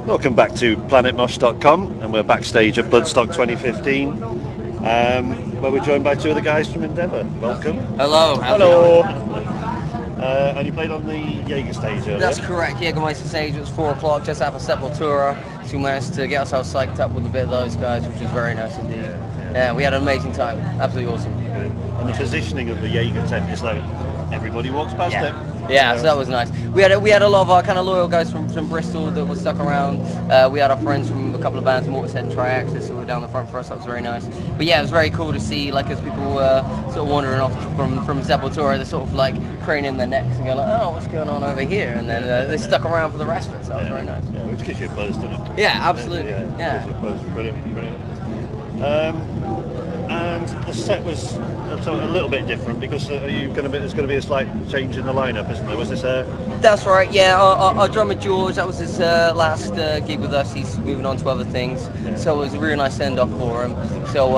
Welcome back to planetmosh.com, and we're backstage at Bloodstock 2015, where we're joined by two of the guys from Endeavour. Welcome. Hello. Hello. And you played on the Jaeger stage earlier. That's correct. Jägermeister stage. It was 4 o'clock, just after Sepultura. So we managed to get ourselves psyched up with a bit of those guys, which was very nice indeed. Yeah, we had an amazing time. Absolutely awesome. And the positioning of the Jaeger tent is like everybody walks past it. Yeah, so that was nice. We had a lot of our kind of loyal guys from Bristol that were stuck around. We had our friends from a couple of bands, Mortishead and Triaxis, who were down the front for us. That was very nice. But yeah, it was very cool to see, like, as people were sort of wandering off from Sepultura, they're sort of like craning their necks and going like, oh, what's going on over here? And then they stuck around for the rest of it. So that was very nice. Yeah, which gives you a buzz, doesn't it? Yeah, absolutely. Yeah. Gives you a buzz. Brilliant. And the set was a little bit different because there's going to be a slight change in the lineup, isn't there? Was this That's right. Yeah, our drummer George, that was his last gig with us. He's moving on to other things, so it was a really nice send off for him. So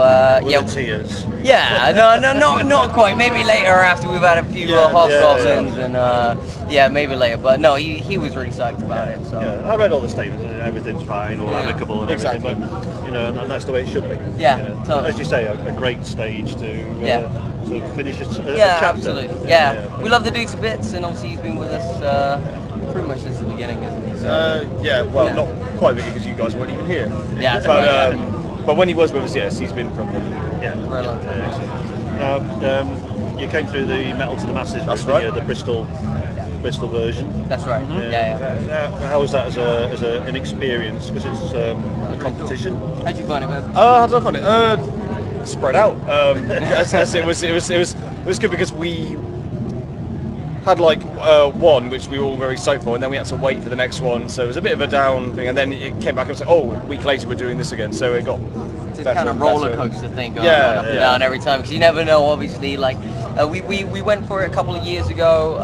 tears? Yeah, no, not quite. Maybe later after we've had a few hot sauces and maybe later. But no, he was really psyched about it. So I read all the statements and everything's fine, all amicable and everything. Exactly. But and that's the way it should be. Yeah, totally. As you say, a great stage to sort of finish a chapter. Absolutely. Yeah, we love the dude to bits, and obviously he's been with us pretty much since the beginning, isn't he? So, not quite really because you guys weren't even here. Yeah, but when he was with us, yes, he's been from very long time. Now, you came through the Metal to the Masses, That's right. The Bristol version. That's right. How was that as an experience? Because it's a competition. How'd you find it, man? How did I find it? Spread out. As it was good because we had like one which we were all very psyched for, and then we had to wait for the next one. So it was a bit of a down thing, and then it came back and said, "Oh, a week later we're doing this again." So it got it's a kind of roller coaster thing going up and down every time, because you never know. Obviously, like we went for it a couple of years ago,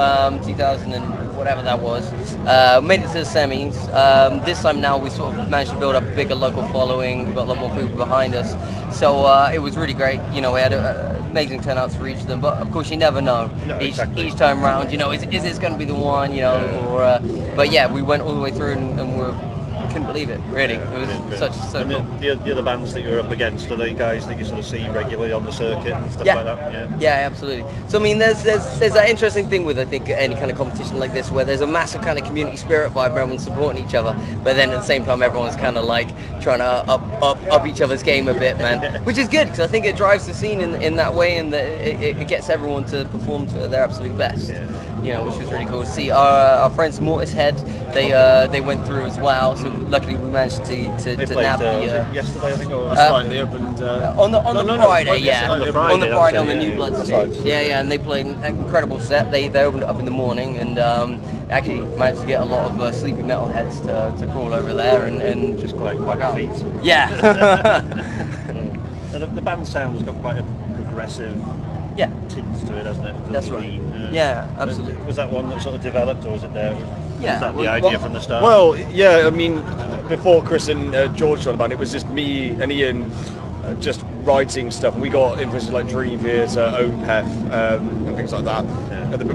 2000 and whatever that was. Made it to the semis. This time now we sort of managed to build up a bigger local following. We've got a lot more people behind us. So it was really great. We had amazing turnouts for each of them. But of course, you never know. Each time round, is this going to be the one? But yeah, we went all the way through and we couldn't believe it. Really, it was so cool. The other bands that you're up against, are they guys that you sort of see regularly on the circuit and stuff like that? Yeah, absolutely. So I mean, there's that interesting thing with, I think, any kind of competition like this, where there's a massive kind of community spirit vibe, everyone's supporting each other, but then at the same time everyone's kind of like trying to up each other's game a bit, man. Which is good, because I think it drives the scene in that way, and it gets everyone to perform to their absolute best. Which was really cool to see. Our friends Mortishead, they went through as well. So luckily we managed to nab the yesterday, I think, or they opened on the Friday, on the Friday on the New Blood stage. Right. Yeah, and they played an incredible set. They opened it up in the morning, and actually managed to get a lot of sleepy metalheads to crawl over there and just quite out. Yeah. The band sound's got quite a progressive tint to it, hasn't it? That's right. Yeah, absolutely. Was that one that sort of developed, or was it there? Yeah. Was that the idea from the start? Well, yeah, I mean, before Chris and George joined the band, it was just me and Ian just writing stuff. We got influences like Dream Theater, Opeth, and things like that,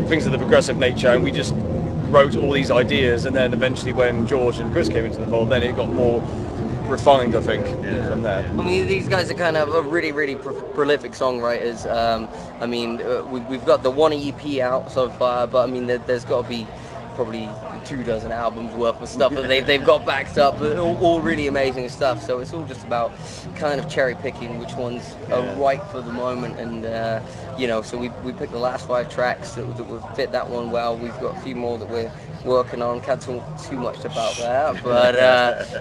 things of the progressive nature, and we just wrote all these ideas, and then eventually when George and Chris came into the fold, then it got more refined, I think, from there. I mean, these guys are kind of really, really prolific songwriters. I mean, we've got the one EP out so far, but I mean, there's got to be probably 24 albums worth of stuff that they've got backed up, all really amazing stuff. So it's all just about kind of cherry picking which ones are right for the moment, and so we picked the last 5 tracks that would fit that one well. We've got a few more that we're working on. Can't talk too much about that, but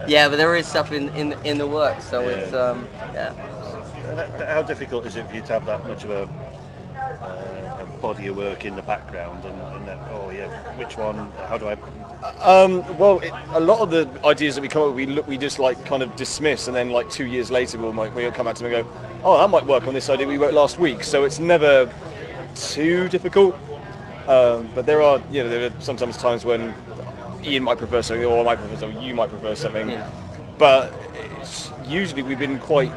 but there is stuff in the works. So it's How difficult is it for you to have that much of a body of work in the background, and then, which one? How do I? A lot of the ideas that we come up with, we just like kind of dismiss, and then like 2 years later we'll come back to them and go, oh, that might work on this idea we wrote last week. So it's never too difficult. But there are sometimes times when Ian might prefer something, or I might prefer something, you might prefer something. Yeah. But usually we've been quite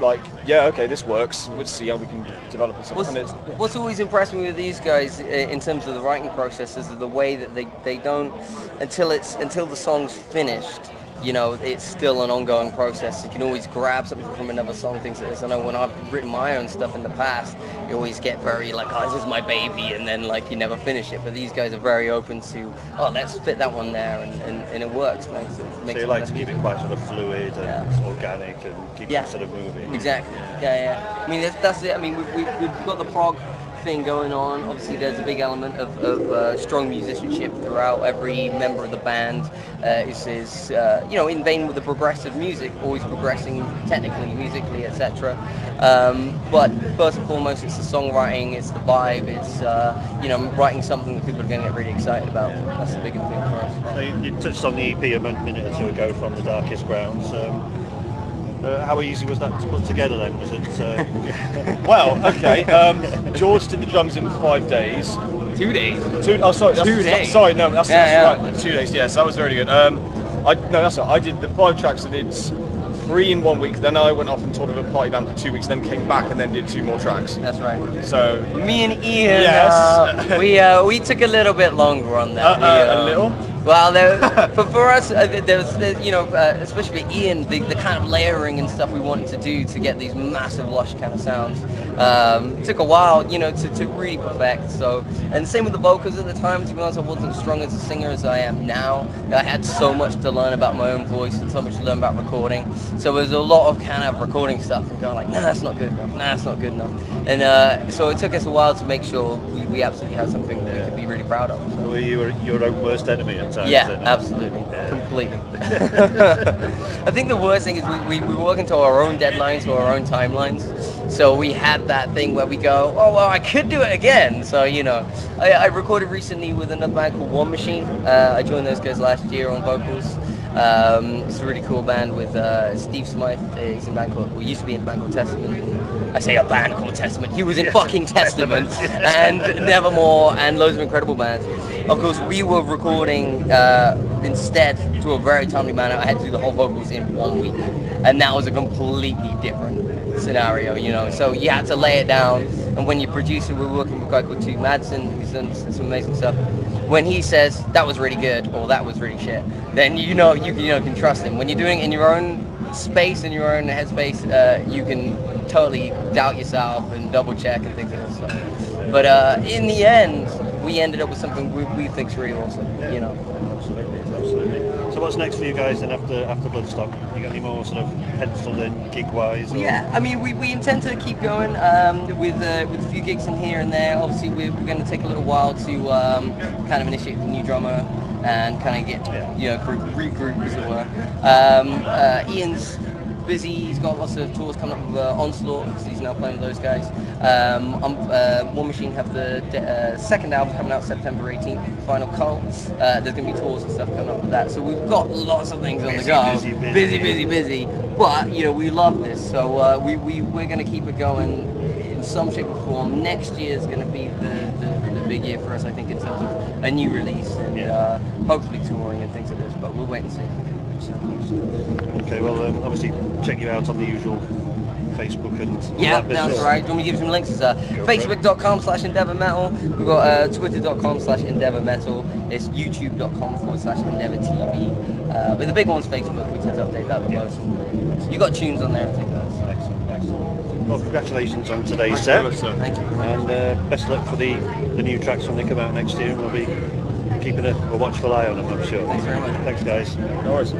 like, okay, this works. Let's see how we can develop something. What's always impressed me with these guys in terms of the writing process is the way that they don't, until the song's finished, you know, it's still an ongoing process. You can always grab something from another song, things like this. I know when I've written my own stuff in the past, you always get very like, oh, this is my baby, and then like you never finish it. But these guys are very open to, oh, let's fit that one there, and it works. Makes So you like to keep it quite sort of fluid and organic and keep it sort of moving. Exactly. Yeah. I mean, that's it. I mean, we've got the prog thing going on. Obviously, there's a big element of strong musicianship throughout. Every member of the band is you know, in vein with the progressive music, always progressing technically, musically, etc. But first and foremost, it's the songwriting, it's the vibe, it's you know, writing something that people are going to get really excited about. That's the biggest thing for us. So you touched on the EP a minute or two ago, From the Darkest Grounds. How easy was that to put together then? Was it? Well, okay. George did the drums in 5 days. 2 days. Oh, sorry. 2 days. Sorry, no, that's right. 2 days. Yes, that was very good. That's right. I did the 5 tracks. I did 3 in 1 week. Then I went off and toured with a party band for 2 weeks. Then came back and then did 2 more tracks. That's right. So me and Ian, yes, we took a little bit longer on that. A little. Well, for us, there was, you know, especially Ian, the kind of layering and stuff we wanted to do to get these massive lush kind of sounds. Took a while, you know, to really perfect. So, and same with the vocals at the time. To be honest, I wasn't as strong as a singer as I am now. I had so much to learn about my own voice and so much to learn about recording. So there was a lot of kind of recording stuff and going like, nah, that's not good enough. Nah, that's not good enough. And so it took us a while to make sure we absolutely had something that we could be really proud of. So. Were you your own worst enemy at times? Yeah, absolutely, completely. I think the worst thing is we work into our own deadlines or our own timelines. So we had that thing where we go, oh well, I could do it again. So you know, I recorded recently with another band called One Machine. I joined those guys last year on vocals. It's a really cool band with Steve Smythe. He's in a band called, well, used to be in a band called Testament. I say a band called Testament. He was in fucking Testament and Nevermore and loads of incredible bands. Of course, we were recording instead to a very timely manner. I had to do the whole vocals in 1 week, and that was a completely different scenario, you know. So you had to lay it down. And when you produce it, we're working with a guy called Tube Madsen, who's done some amazing stuff. When he says that was really good or that was really shit, then you know you can trust him. When you're doing it in your own space, in your own headspace, you can totally doubt yourself and double check and things like that stuff. But in the end, we ended up with something we think's really awesome. You know. Absolutely. So what's next for you guys then after Bloodstock? You got any more sort of penciled in gig-wise? Or? Yeah, I mean we intend to keep going with a few gigs in here and there. Obviously we're going to take a little while to kind of initiate the new drummer and kind of get you know regroup as it were. Ian's busy. He's got lots of tours coming up with Onslaught because he's now playing with those guys. One Machine have the second album coming out September 18th, Final Cult. There's going to be tours and stuff coming up with that. So we've got lots of things on the go. Busy. But, you know, we love this. So we're going to keep it going in some shape or form. Next year is going to be the big year for us, I think, in terms of a new release and hopefully touring and things like this. But we'll wait and see. Okay, well, obviously check you out on the usual Facebook and that's right. Do you want me to give you some links? It's facebook.com/Endeavour Metal. We've got twitter.com/Endeavour Metal. It's youtube.com/Endeavour TV. But the big one's Facebook. We tend to update that the most. You got tunes on there, I think. Excellent. Well, congratulations on today's set. Thank you. And best luck for the new tracks when they come out next year. And we'll be keeping a watchful eye on them, I'm sure. Thanks very much. Thanks, guys. No worries.